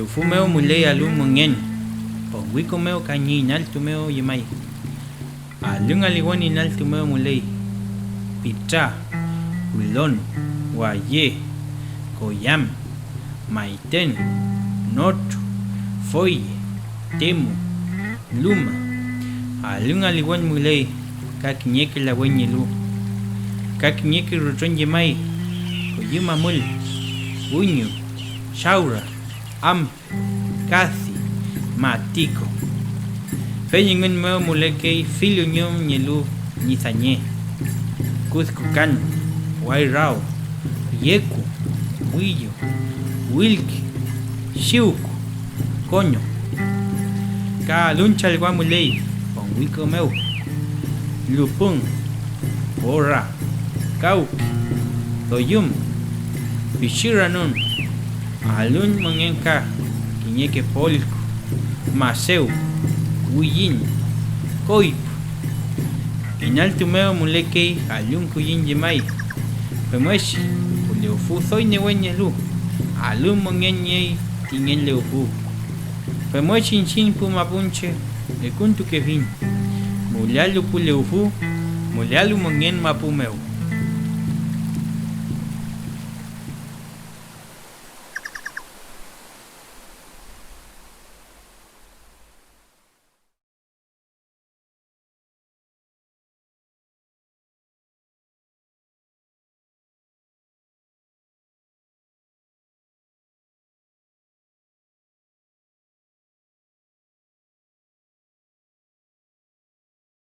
fumeo mulei alum mongen. Ponguico meo cañinal tumeo yemai. Alun aliwan inal tumeo mulei. Picha, Hulón, Guayé, Coyam, Maiten, Nocho, Foye, Temu, Luma. Alun aliwan mulei. Kakiñeki la weñelu. Kakiñeki ruchon yemai. Oyumamul, Uño, Shaura, Am, Casi, Matico. Feñen meo mulekei filio ñom ñelu nizañé. Cuzcucan, Guayrao, Yecu, Huillo, Wilki, Xiuco, Coño. Ka luncha el guamulei, con Wico meu. Lupun, Borra, Cauqui, Toyum, Pichiranun, Alun Mongenka, Quiñeque Polco, Maseu, Huillín, Coipo, Inaltumeo Mulekei, Alun Cuyin Yemai, Pemueshi, Uleufu Zoine Weñelu, Alun Mongenye, Tiñen Leufu, Pemueshi Chin Pumapunche, El Kuntu Kevin, Mulialu Puleufu, Mulialu Mongen Mapumeu.